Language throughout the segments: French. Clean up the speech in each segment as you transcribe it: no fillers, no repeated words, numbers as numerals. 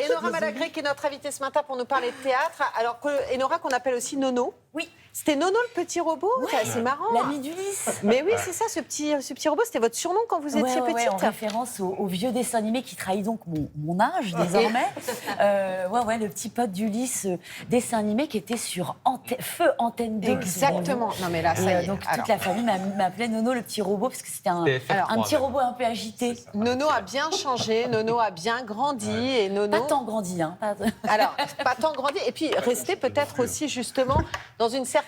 Enora Malagré qui est notre invitée ce matin pour nous parler de théâtre. Alors, Enora qu'on appelle aussi Nono. Oui. C'était Nono le petit robot, c'est marrant. L'ami d'Ulysse. Mais oui, c'est ça, ce petit robot, c'était votre surnom quand vous étiez petite. En référence au vieux dessin animé qui trahit donc mon âge désormais. Le petit pote d'Ulysse, dessin animé qui était sur Feu Antenne 2. Exactement. Non mais là, ça y est. Donc toute la famille m'appelait Nono le petit robot parce que c'était un petit robot un peu agité. Nono a bien changé, Nono a bien grandi et Nono... Pas tant grandi, hein. Alors, pas tant grandi. Et puis, rester peut-être aussi justement dans une certaine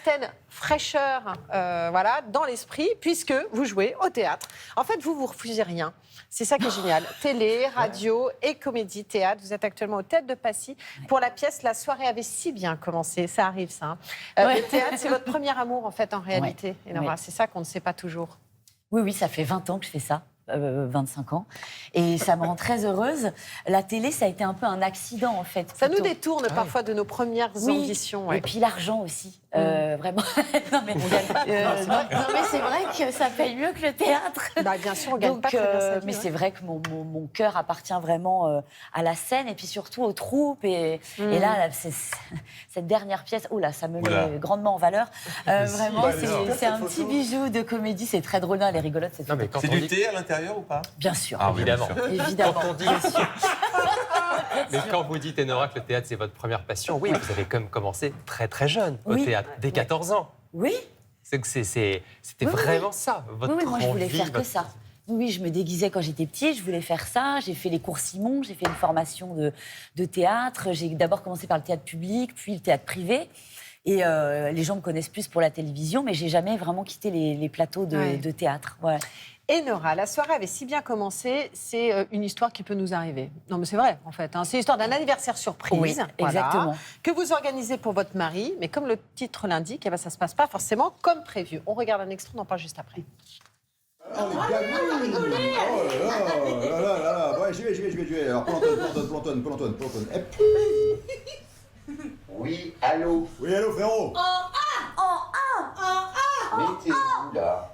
fraîcheur dans l'esprit, puisque vous jouez au théâtre. En fait, vous refusez rien. C'est ça qui est génial. Télé, radio et comédie, théâtre. Vous êtes actuellement au Théâtre de Passy pour la pièce « La soirée avait si bien commencé ». Ça arrive, ça. Le théâtre, c'est votre premier amour, en fait, en réalité. Enora, c'est ça qu'on ne sait pas toujours. Oui, ça fait 20 ans que je fais ça. 25 ans. Et ça me rend très heureuse. La télé, ça a été un peu un accident, en fait. Ça nous détourne parfois de nos premières ambitions. Et puis l'argent aussi. Vraiment. non, mais c'est vrai que ça paye mieux que le théâtre. Bah, bien sûr, on gagne pas très bien sa vie, mais c'est vrai que mon cœur appartient vraiment à la scène et puis surtout aux troupes. Et là, cette dernière pièce, ça me met grandement en valeur. Vraiment, c'est un petit bijou de comédie. C'est très drôle, elle est rigolote. C'est du thé à l'intérieur ou pas? Bien sûr. Évidemment. Évidemment. Quand on dit... Mais quand vous dites, Enora, que le théâtre, c'est votre première passion, oui, vous avez quand même commencé très très jeune au théâtre, dès 14 ans. Oui. C'était vraiment ça, votre envie. Oui, moi je voulais faire que ça. Oui, je me déguisais quand j'étais petite, je voulais faire ça. J'ai fait les cours Simon, j'ai fait une formation de théâtre. J'ai d'abord commencé par le théâtre public, puis le théâtre privé. Et les gens me connaissent plus pour la télévision, mais j'ai jamais vraiment quitté les plateaux de théâtre. Ouais. Enora, la soirée avait si bien commencé, c'est une histoire qui peut nous arriver. Non, mais c'est vrai, en fait. C'est l'histoire d'un anniversaire surprise. Oui, exactement. Que vous organisez pour votre mari, mais comme le titre l'indique, ça ne se passe pas forcément comme prévu. On regarde un extrait, on en parle juste après. Oh là là. Ouais, j'y vais. Alors, Paul Antoine. Hep. Oui, allô? Oui, allô, frérot? Mais t'es où, là?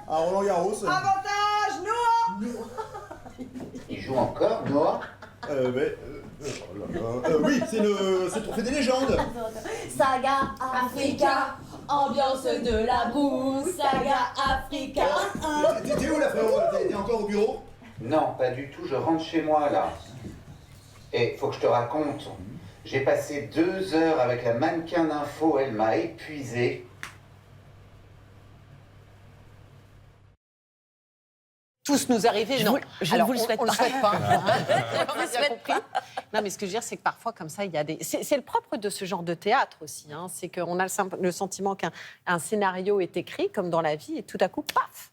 À Roland Garros. Avantage, Noah! Il joue encore, Noah? Oui, c'est le trophée des légendes. Saga Africa, ambiance de la brousse, Saga Africa. T'es où, là, frérot? T'es encore au bureau? Non, pas du tout, je rentre chez moi, là. Et faut que je te raconte. J'ai passé 2 heures avec la mannequin d'info, elle m'a épuisé. Tous nous arriver, non. Je ne vous le souhaite pas. On le souhaite pas. On a bien compris. Non, mais ce que je veux dire, c'est que parfois, comme ça, il y a des... C'est le propre de ce genre de théâtre aussi. C'est qu'on a le sentiment qu'un scénario est écrit, comme dans la vie, et tout à coup, paf!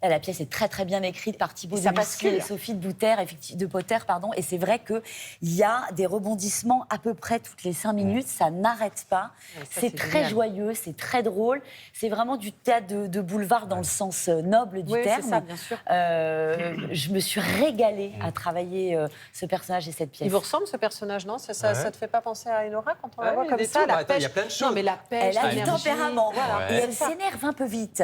La pièce est très très bien écrite par Thibaut de Biscuit et Sophie de Potter, et c'est vrai qu'il y a des rebondissements à peu près toutes les 5 minutes, ça n'arrête pas, c'est très joyeux, c'est très drôle, c'est vraiment du théâtre de boulevard dans le sens noble du terme. C'est ça, bien sûr. Je me suis régalée à travailler ce personnage et cette pièce. Il vous ressemble ce personnage, non? Ça te fait pas penser à Enora quand on la voit comme ça, la pêche? Il y a plein de choses. Non, mais la pêche, elle a du l'énergie. tempérament, et elle s'énerve un peu vite.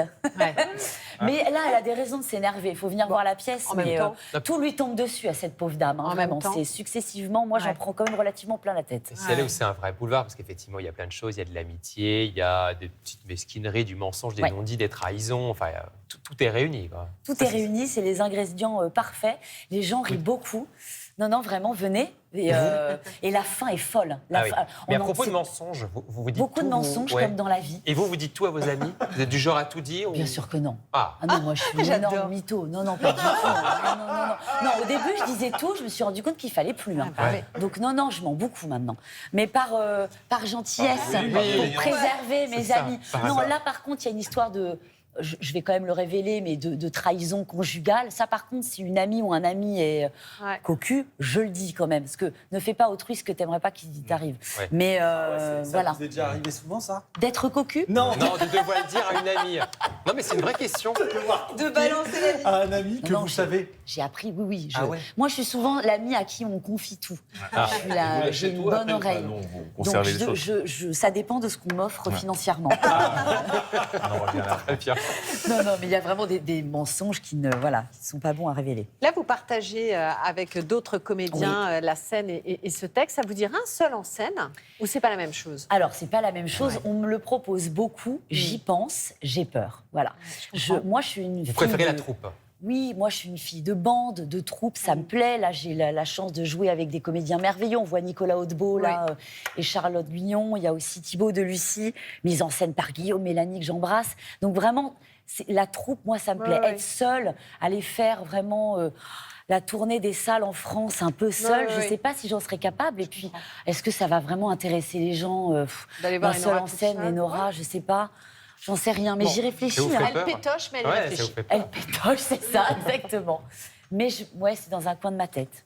Mais là, elle a des raisons de s'énerver. Il faut venir voir la pièce, mais tout lui tombe dessus à cette pauvre dame. Vraiment, c'est successivement. Moi, j'en prends quand même relativement plein la tête. C'est là où c'est un vrai boulevard, parce qu'effectivement, il y a plein de choses. Il y a de l'amitié, il y a des petites mesquineries, du mensonge, des non-dits, des trahisons. Enfin, tout est réuni, quoi. Tout est réuni, c'est les ingrédients parfaits. Les gens rient beaucoup. Non, vraiment, venez. Et la fin est folle. Mais à propos de mensonges, vous dites beaucoup de mensonges, comme dans la vie. Et vous dites tout à vos amis? Vous êtes du genre à tout dire? Bien sûr que non. Ah non, moi je suis une énorme mytho. Non, pas du tout. Non, au début, je disais tout, je me suis rendu compte qu'il fallait plus. Donc non, je mens beaucoup maintenant. Mais par gentillesse, pour préserver mes amis. Non, là, par contre, il y a une histoire de... Je vais quand même le révéler, mais de trahison conjugale. Ça, par contre, si une amie ou un ami est cocu, je le dis quand même. Parce que ne fais pas autrui ce que tu n'aimerais pas qu'il t'arrive. Ouais. Mais voilà. Vous êtes déjà arrivé souvent, ça? D'être cocu? Non, de devoir le dire à une amie. Non, mais c'est une vraie question. De balancer à un ami que vous savez? J'ai appris, oui. Moi, je suis souvent l'amie à qui on confie tout. J'ai une bonne oreille. Donc, ça dépend de ce qu'on m'offre financièrement. On en revient là. Très bien. Non, mais il y a vraiment des mensonges qui ne sont pas bons à révéler. Là, vous partagez avec d'autres comédiens la scène et ce texte. Ça vous dit un seul en scène ou c'est pas la même chose? Alors, c'est pas la même chose. Ouais. On me le propose beaucoup. J'y pense. J'ai peur. Voilà. Moi, je suis une fille. Vous préférez la troupe? Oui, moi, je suis une fille de bande, de troupe. Ça me plaît. Là, j'ai la chance de jouer avec des comédiens merveilleux. On voit Nicolas Hautbeau, là, et Charlotte Guignon. Il y a aussi Thibaut de Lucie, mise en scène par Guillaume Mélanie, que j'embrasse. Donc, vraiment, la troupe, moi, ça me plaît. Être seule, aller faire vraiment... la tournée des salles en France, un peu seule, je ne sais pas si j'en serais capable. Et puis, est-ce que ça va vraiment intéresser les gens d'aller voir seule en scène, Enora, je ne sais pas. J'en sais rien, mais j'y réfléchis. Elle pétoche, mais elle réfléchit. Elle pétoche, c'est ça, exactement. Mais c'est dans un coin de ma tête.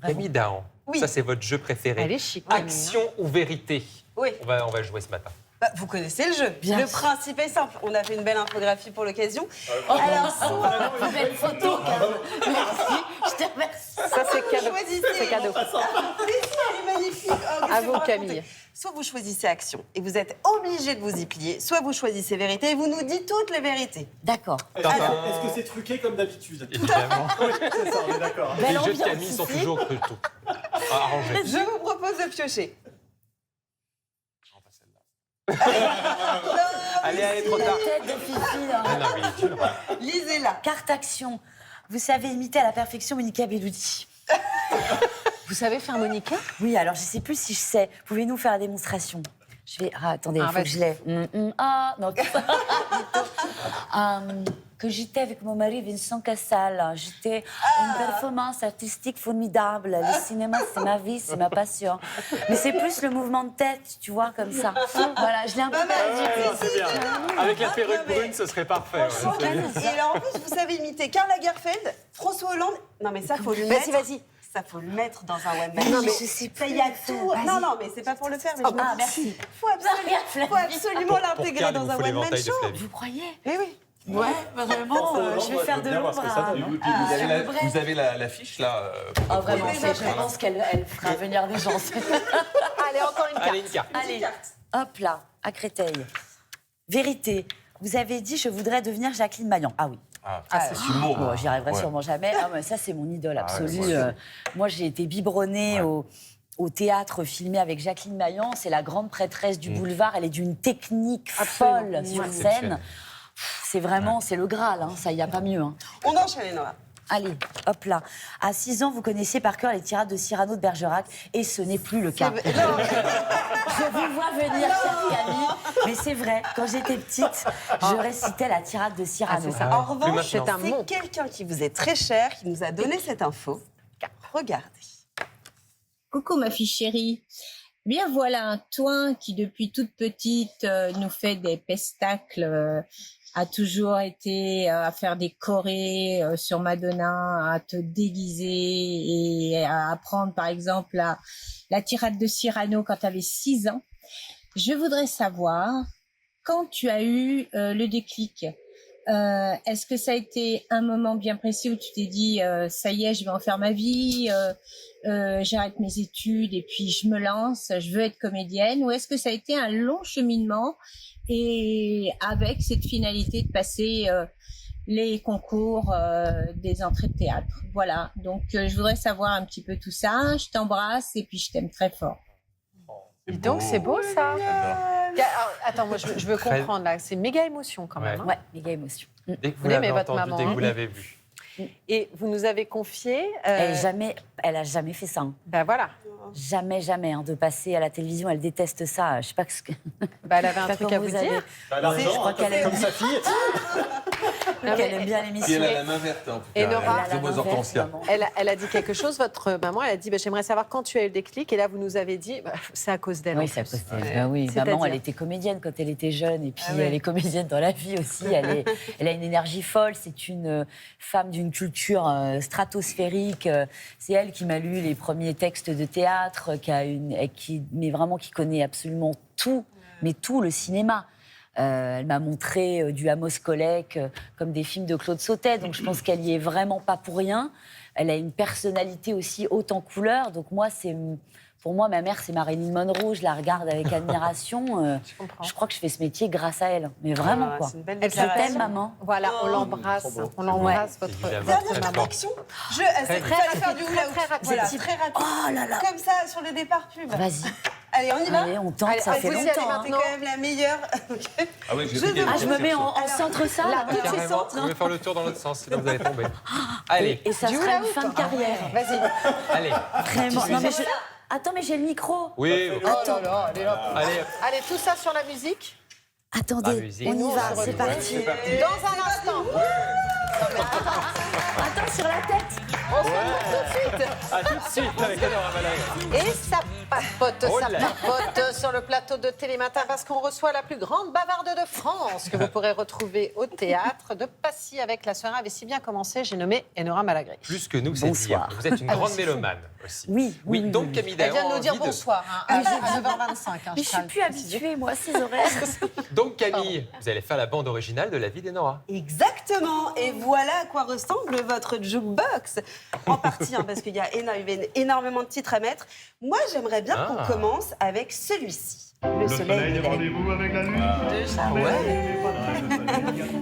Camille Dahan, ça c'est votre jeu préféré. Elle est chic. Action ou vérité? Oui. On va jouer ce matin. Vous connaissez le jeu. Le principe est simple. On a fait une belle infographie pour l'occasion. Alors, soit une belle photo, merci, je te remercie. Ça, c'est cadeau. C'est cadeau. Elle est magnifique. À vous, Camille. Soit vous choisissez action et vous êtes obligé de vous y plier, soit vous choisissez vérité et vous nous dites toutes les vérités. D'accord. Est-ce que c'est truqué comme d'habitude? Évidemment. Oui, c'est ça, on est d'accord. Les jeux de Camille sont toujours arrangés. Je vous propose de piocher. Allez, trop tard. La tête de Fifi, là. Ah non, mais il est dur. Lisez-la. Carte action. Vous savez imiter à la perfection Monica Bellucci. Vous savez faire Monica? Oui, alors je ne sais plus si je sais. Pouvez-nous faire la démonstration? Je vais... attendez, il faut que je l'ai. Non. Que j'étais avec mon mari Vincent Cassel. J'étais une performance artistique formidable. Le cinéma, c'est ma vie, c'est ma passion. Mais c'est plus le mouvement de tête, tu vois, comme ça. Voilà, je l'ai un peu perdu. C'est bien. Avec la perruque brune, ce serait parfait. Et alors, en plus, vous savez imiter Karl Lagerfeld, François Hollande. Non, mais ça, faut le mettre. Vas-y. Ça, faut le mettre dans un one man. Non, mais je sais pas. Il y a tout. Non, mais c'est pas pour le faire. Mais Merci. faut absolument l'intégrer dans un one man show. Vous croyez? Eh oui. Ouais, vraiment, je vais faire de l'ombre. Vous avez la fiche là Vraiment, je pense qu'elle fera venir des gens. Allez, encore une carte. Allez, une carte. Allez, hop là, à Créteil. Vérité, vous avez dit je voudrais devenir Jacqueline Maillan. Ah oui. C'est humour. Bon, j'y arriverai sûrement jamais. Ah, mais ça, c'est mon idole absolue. Moi, j'ai été biberonnée au théâtre filmé avec Jacqueline Maillan. C'est la grande prêtresse du boulevard. Elle est d'une technique folle sur scène. C'est vraiment, c'est le Graal. Ça, il n'y a pas mieux. On enchaîne, Nora. Allez, hop là. À 6 ans, vous connaissiez par cœur les tirades de Cyrano de Bergerac, et ce n'est plus le cas. Je vous vois venir, chère Camille, mais c'est vrai, quand j'étais petite, je récitais la tirade de Cyrano. En revanche, c'est quelqu'un qui vous est très cher, qui nous a donné cette info. Regardez. Coucou ma fille chérie. Bien voilà un toin qui depuis toute petite nous fait des pestacles, a toujours été à faire des chorés sur Madonna, à te déguiser et à apprendre par exemple la tirade de Cyrano quand tu avais 6 ans. Je voudrais savoir, quand tu as eu le déclic, est-ce que ça a été un moment bien précis où tu t'es dit ça y est, je vais en faire ma vie, j'arrête mes études et puis je me lance, je veux être comédienne, ou est-ce que ça a été un long cheminement et avec cette finalité de passer les concours des entrées de théâtre? Voilà, donc je voudrais savoir un petit peu tout ça. Je t'embrasse et puis je t'aime très fort. Dis donc, c'est beau ça. Alors, attends, moi je veux comprendre là. C'est méga émotion quand même. Ouais, méga émotion. Dès que vous Vous l'avez l'aimez, votre entendu, maman, dès que vous l'avez vu. Et vous nous avez confié. Elle a jamais fait ça. Ben voilà. Jamais, de passer à la télévision. Elle déteste ça. Je sais pas ce que. Elle avait un truc à vous dire. Je crois qu'elle aime comme sa fille. Elle aime bien Puis l'émission. elle a la main verte en tout Et cas. Nora, Très beaux hortensias. elle a dit quelque chose, votre maman. Elle a dit j'aimerais savoir quand tu as eu le déclic. Et là, vous nous avez dit c'est à cause d'elle. Oui, c'est à cause d'elle. Oui, maman, elle était comédienne quand elle était jeune. Et puis, elle est comédienne dans la vie aussi. Elle a une énergie folle. C'est une femme d'une culture stratosphérique. C'est elle qui m'a lu les premiers textes de théâtre, qui connaît absolument tout, mais tout le cinéma. Elle m'a montré du Amos Kollek comme des films de Claude Sautet, donc je pense qu'elle y est vraiment pas pour rien. elle a une personnalité aussi haute en couleurs. Donc moi, pour moi, ma mère, c'est Marilyn Monroe. Je la regarde avec admiration. Je comprends. Je crois que je fais ce métier grâce à elle. Mais vraiment, quoi. C'est une belle Elle Je t'aime, déclaration. maman. Voilà, on l'embrasse. On l'embrasse, votre Évidemment. Dernière maman. action. C'est très très faire rapide, du très, hula-hoop. très rapide. Voilà, C'est très rapide. Oh là là. Comme ça, sur le départ pub. Vas-y. Allez, on y va. Allez, on tente, Allez, ça fait vous y allez longtemps. hein. maintenant. C'est quand même la meilleure. Ah oui, j'ai Je vu qu'il y a veux- une Je me mets en conception. centre ça. là. Toutes ces Carrément, centres, vous pouvez faire le tour dans l'autre sens, sinon vous allez tomber. Allez, Et ça Du sera une hula-hoop. fin de carrière. Vas-y. allez. Vraiment. Non, mais Attends, mais j'ai le micro. Oui, Oh là là, allez, hop. allez. Allez, tout ça sur la musique. La Attendez, musique. on Et nous, y on va, se c'est retrouve. parti. Dans un instant. Attends, sur la tête. On se retrouve tout de suite. À tout de suite avec Enora Malagré. Et ça papote, Oh ça là. papote sur le plateau de Télématin parce qu'on reçoit la plus grande bavarde de France que vous pourrez retrouver au théâtre de Passy avec la soirée avait si bien commencé. J'ai nommé Enora Malagré. Plus que nous, c'est Bonsoir. dire. Vous êtes une grande mélomane aussi. Oui, donc oui. Camille Elle vient de Dahan nous dire envie de- bonsoir à 9h25. Mais je suis plus habituée, moi, à ces horaires. Donc Camille, vous allez faire la bande originale de La vie d'Enora. Exactement. Et voilà à quoi ressemble votre jukebox. En partie, hein, parce qu'il y a énormément de titres à mettre. Moi, j'aimerais bien qu'on commence avec celui-ci. Le soleil et la lune. avec la lune.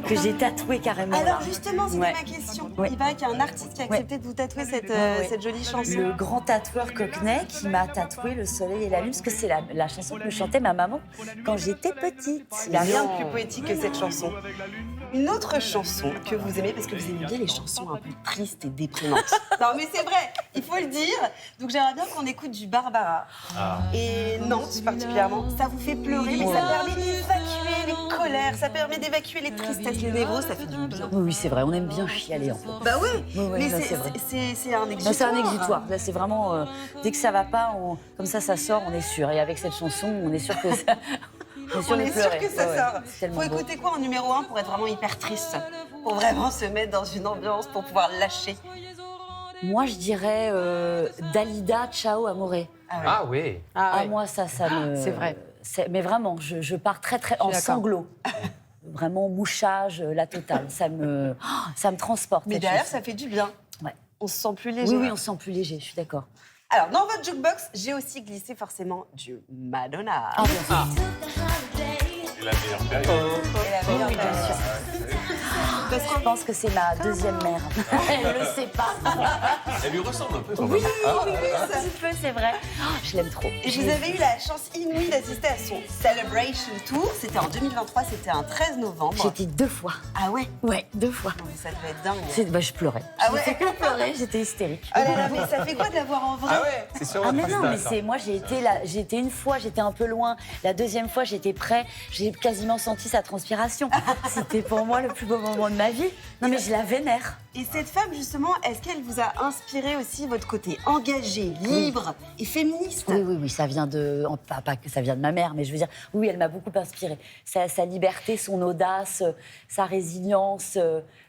Que j'ai tatoué carrément. Alors là. justement, c'était Ouais. ma question. Ouais. Il paraît qu'il y a un artiste qui a accepté de vous tatouer cette jolie chanson. Le grand tatoueur Cockney qui m'a tatoué Le soleil et la lune, parce que c'est la chanson que me chantait ma maman quand j'étais petite. Il n'y a rien de plus poétique que cette chanson. Une autre chanson que vous aimez, parce que vous aimez bien les chansons un peu tristes et déprimantes. Non mais c'est vrai, il faut le dire. Donc j'aimerais bien qu'on écoute du Barbara. Et Nantes particulièrement. Ça vous fait pleurer, mais ça permet d'évacuer les colères, ça permet d'évacuer les tristesses, les névros, ça fait du bien. Oui, c'est vrai, on aime bien chialer en fait. Bah oui, Oui, oui, mais là, c'est vrai. c'est un Non, exutoire. c'est un exutoire. Là, c'est vraiment dès que ça va pas, comme ça sort, on est sûr. Et avec cette chanson, on est sûr que ça. On de est sûr pleurer. que ça Ouais, sort. ouais, c'est tellement Faut beau. écouter quoi en numéro 1 pour être vraiment hyper triste? Pour vraiment se mettre dans une ambiance, pour pouvoir lâcher. Moi, je dirais Dalida, Ciao Amore. Ah oui. Ah, ouais. moi, ça me. c'est vrai. Mais vraiment, je pars très, très en d'accord. sanglots. Vraiment mouchage, la totale. Ça me transporte. Mais cette derrière, chanson. ça fait du bien. Ouais. On se sent plus léger. Oui, oui, on se sent plus léger, je suis d'accord. Alors, dans votre jukebox, j'ai aussi glissé forcément du Madonna. Ah, bien sûr. C'est la meilleure période. Et la meilleure Oui, bien version. Parce que je pense que c'est ma deuxième mère. Elle le sait pas. Elle lui ressemble un peu quand Oui, même. oui, un petit peu, c'est vrai. Oh, je l'aime trop. Et vous avez eu la chance inouïe d'assister à son Celebration Tour. C'était en 2023, c'était un 13 novembre. J'étais 2 fois. Ah ouais? Ouais, 2 fois. Non, mais ça devait être dingue. Je pleurais. Ah ouais? J'ai fait que pleurer, j'étais hystérique. Ah là là, mais ça fait quoi de la voir en vrai? Ah ouais, c'est sur Ah votre mais non, Insta, mais ça. c'est moi j'ai été une fois, j'étais un peu loin. La deuxième fois, j'étais près. J'ai quasiment senti sa transpiration. C'était pour moi le plus beau moment de ma vie. Non mais je la vénère. Et cette femme, justement, est-ce qu'elle vous a inspiré aussi votre côté engagé, libre et féministe? Oui, ça vient pas que ça vient de ma mère, mais je veux dire, oui, elle m'a beaucoup inspirée. Sa liberté, son audace, sa résilience,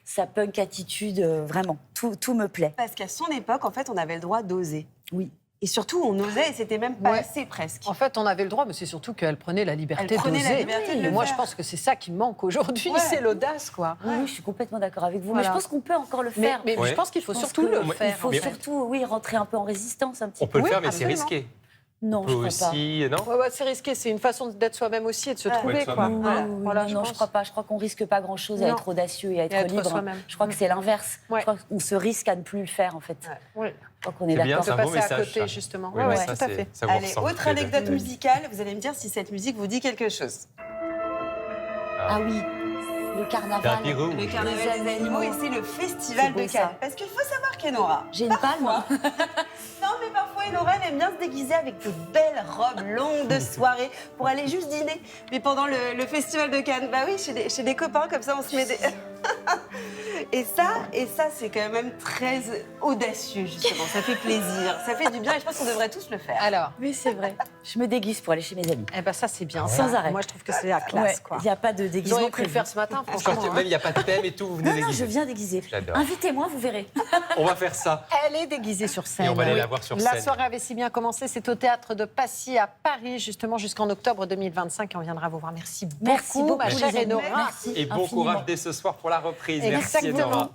sa punk attitude, vraiment, tout me plaît. Parce qu'à son époque, en fait, on avait le droit d'oser. Oui. Et surtout, on osait et c'était même pas Ouais. assez presque. En fait, on avait le droit, mais c'est surtout qu'elle prenait la liberté Elle prenait la d'oser. liberté de Et le moi, faire. je pense que c'est ça qui me manque aujourd'hui, Ouais. c'est l'audace, quoi. Oui, je suis complètement d'accord avec vous. Voilà. Mais je pense qu'on peut encore le Mais, faire. mais Ouais. je pense qu'il faut Je pense surtout que le Il faire. faut en fait. surtout, oui, rentrer un peu en résistance un petit On peut peu. le faire, mais c'est absolument. risqué. Non, On je peut crois pas. aussi, non? Ouais, ouais, c'est risqué, c'est une façon d'être soi-même aussi et de se trouver, être quoi. soi-même. Voilà. Oui, Voilà, non, je pense. crois pas. Je crois qu'on risque pas grand-chose à Non. être audacieux et à être, Et à être libre. soi-même. Je crois que c'est l'inverse. Ouais. Je crois qu'on se risque à ne plus le faire, en fait. Ouais. Je crois qu'on est C'est bien, d'accord. c'est De un beau passer à message, côté, ça. justement. Oui, Ouais, mais ouais, ça, tout à c'est- fait. ça vous Allez, ressemble autre tous les deux. anecdote musicale, vous allez me dire si cette musique vous dit quelque chose. Ah oui, le carnaval. Tapis rouge. Le Carnaval des animaux et c'est le Festival C'est beau, de Cannes. ça. Parce qu'il faut savoir qu'Enora, J'ai une palme. non mais parfois Enora elle aime bien se déguiser avec de belles robes longues de soirée pour aller juste dîner. Mais pendant le Festival de Cannes, bah oui, chez des copains comme ça on se met des... Et ça c'est quand même très audacieux justement, ça fait plaisir, ça fait du bien et je pense qu'on devrait tous le faire. Alors, Oui, c'est vrai. Je me déguise pour aller chez mes amis. eh ben ça, c'est bien. Sans ça. arrêt. Moi, je trouve que c'est la classe, Ouais, quoi. il n'y a pas de Vous déguisement auriez pu le prévu. faire ce matin, Quand franchement. même, il n'y a pas de thème et tout, vous venez Non, non, je déguiser. viens déguiser. J'adore. Invitez-moi, vous verrez. On va faire ça. Elle est déguisée sur scène. Et on va aller Oui. la voir sur La scène. soirée avait si bien commencé. C'est au théâtre de Passy à Paris, justement, jusqu'en octobre 2025. Et on viendra vous voir. Merci beaucoup, Merci beaucoup, ma les chère amis. Enora. Merci Et bon infiniment. courage dès ce soir pour la reprise. Merci, Exactement. Enora.